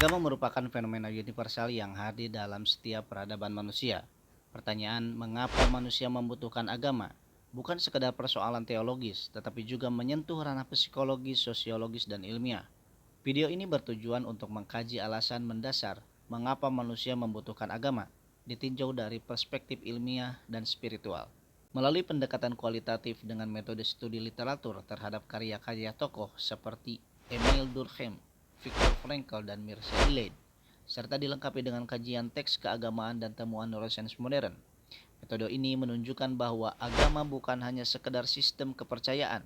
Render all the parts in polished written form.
Agama merupakan fenomena universal yang hadir dalam setiap peradaban manusia. Pertanyaan mengapa manusia membutuhkan agama bukan sekedar persoalan teologis, tetapi juga menyentuh ranah psikologis, sosiologis, dan ilmiah. Video ini bertujuan untuk mengkaji alasan mendasar mengapa manusia membutuhkan agama, ditinjau dari perspektif ilmiah dan spiritual. Melalui pendekatan kualitatif dengan metode studi literatur terhadap karya-karya tokoh seperti Emil Durkheim, Viktor Frankl, dan Mircea Eliade, serta dilengkapi dengan kajian teks keagamaan dan temuan neuroscience modern. Metode ini menunjukkan bahwa agama bukan hanya sekedar sistem kepercayaan,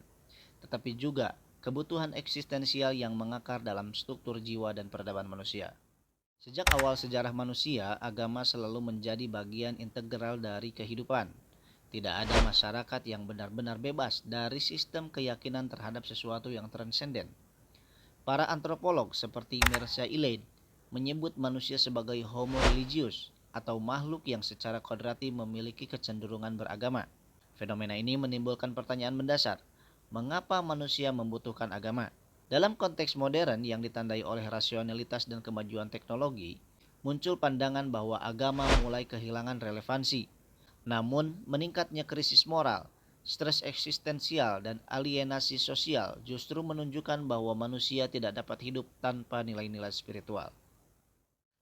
tetapi juga kebutuhan eksistensial yang mengakar dalam struktur jiwa dan peradaban manusia. Sejak awal sejarah manusia, agama selalu menjadi bagian integral dari kehidupan. Tidak ada masyarakat yang benar-benar bebas dari sistem keyakinan terhadap sesuatu yang transenden. Para antropolog seperti Mircea Eliade menyebut manusia sebagai homo religius atau makhluk yang secara kodrati memiliki kecenderungan beragama. Fenomena ini menimbulkan pertanyaan mendasar, mengapa manusia membutuhkan agama? Dalam konteks modern yang ditandai oleh rasionalitas dan kemajuan teknologi, muncul pandangan bahwa agama mulai kehilangan relevansi. Namun, meningkatnya krisis moral, stres eksistensial, dan alienasi sosial justru menunjukkan bahwa manusia tidak dapat hidup tanpa nilai-nilai spiritual.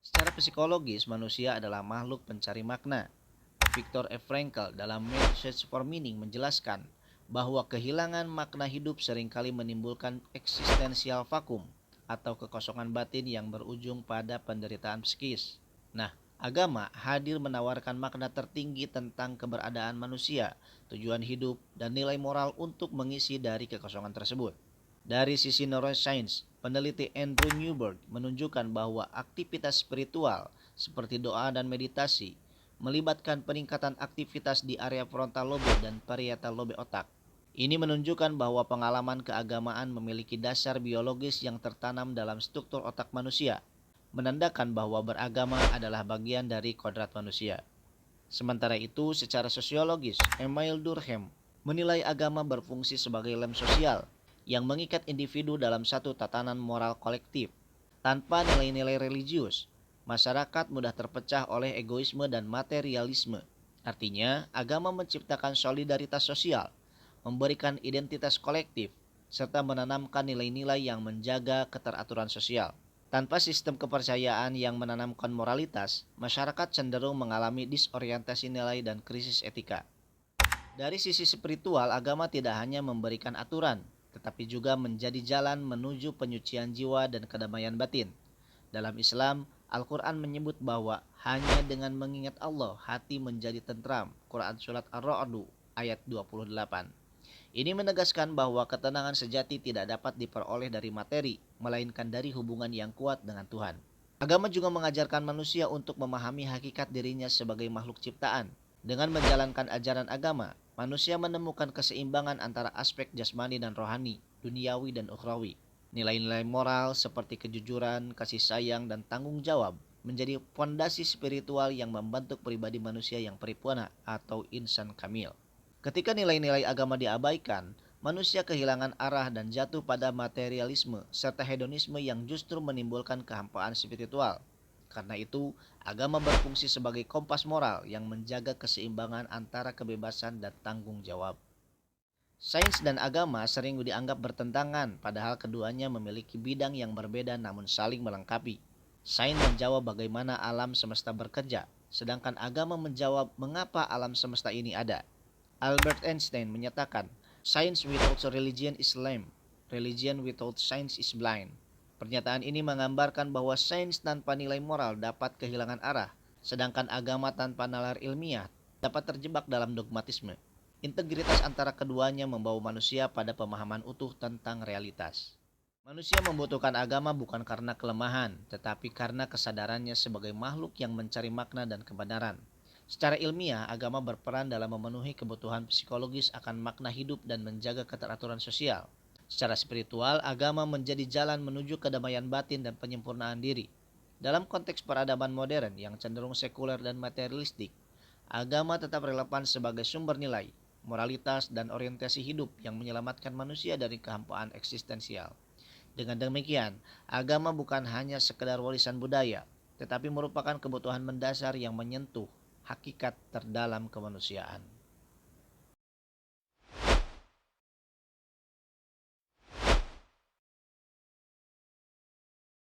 Secara psikologis, manusia adalah makhluk pencari makna. Viktor F. Frankl dalam Man's Search for Meaning menjelaskan bahwa kehilangan makna hidup seringkali menimbulkan eksistensial vakum atau kekosongan batin yang berujung pada penderitaan psikis. Nah, agama hadir menawarkan makna tertinggi tentang keberadaan manusia, tujuan hidup, dan nilai moral untuk mengisi dari kekosongan tersebut. Dari sisi neuroscience, peneliti Andrew Newberg menunjukkan bahwa aktivitas spiritual seperti doa dan meditasi melibatkan peningkatan aktivitas di area frontal lobe dan parietal lobe otak. Ini menunjukkan bahwa pengalaman keagamaan memiliki dasar biologis yang tertanam dalam struktur otak manusia, menandakan bahwa beragama adalah bagian dari kodrat manusia. Sementara itu, secara sosiologis, Emil Durkheim menilai agama berfungsi sebagai lem sosial yang mengikat individu dalam satu tatanan moral kolektif. Tanpa nilai-nilai religius, masyarakat mudah terpecah oleh egoisme dan materialisme. Artinya, agama menciptakan solidaritas sosial, memberikan identitas kolektif, serta menanamkan nilai-nilai yang menjaga keteraturan sosial. Tanpa sistem kepercayaan yang menanamkan moralitas, masyarakat cenderung mengalami disorientasi nilai dan krisis etika. Dari sisi spiritual, agama tidak hanya memberikan aturan, tetapi juga menjadi jalan menuju penyucian jiwa dan kedamaian batin. Dalam Islam, Al-Quran menyebut bahwa hanya dengan mengingat Allah, hati menjadi tentram. Quran Surat Ar-Ra'd ayat 28. Ini menegaskan bahwa ketenangan sejati tidak dapat diperoleh dari materi, melainkan dari hubungan yang kuat dengan Tuhan. Agama juga mengajarkan manusia untuk memahami hakikat dirinya sebagai makhluk ciptaan. Dengan menjalankan ajaran agama, manusia menemukan keseimbangan antara aspek jasmani dan rohani, duniawi dan ukhrawi. Nilai-nilai moral seperti kejujuran, kasih sayang, dan tanggung jawab menjadi fondasi spiritual yang membentuk pribadi manusia yang paripurna atau insan kamil. Ketika nilai-nilai agama diabaikan, manusia kehilangan arah dan jatuh pada materialisme serta hedonisme yang justru menimbulkan kehampaan spiritual. Karena itu, agama berfungsi sebagai kompas moral yang menjaga keseimbangan antara kebebasan dan tanggung jawab. Sains dan agama sering dianggap bertentangan, padahal keduanya memiliki bidang yang berbeda namun saling melengkapi. Sains menjawab bagaimana alam semesta bekerja, sedangkan agama menjawab mengapa alam semesta ini ada. Albert Einstein menyatakan, "Science without religion is lame. Religion without science is blind." Pernyataan ini menggambarkan bahwa sains tanpa nilai moral dapat kehilangan arah, sedangkan agama tanpa nalar ilmiah dapat terjebak dalam dogmatisme. Integritas antara keduanya membawa manusia pada pemahaman utuh tentang realitas. Manusia membutuhkan agama bukan karena kelemahan, tetapi karena kesadarannya sebagai makhluk yang mencari makna dan kebenaran. Secara ilmiah, agama berperan dalam memenuhi kebutuhan psikologis akan makna hidup dan menjaga keteraturan sosial. Secara spiritual, agama menjadi jalan menuju kedamaian batin dan penyempurnaan diri. Dalam konteks peradaban modern yang cenderung sekuler dan materialistik, agama tetap relevan sebagai sumber nilai, moralitas, dan orientasi hidup yang menyelamatkan manusia dari kehampaan eksistensial. Dengan demikian, agama bukan hanya sekedar warisan budaya, tetapi merupakan kebutuhan mendasar yang menyentuh hakikat terdalam kemanusiaan.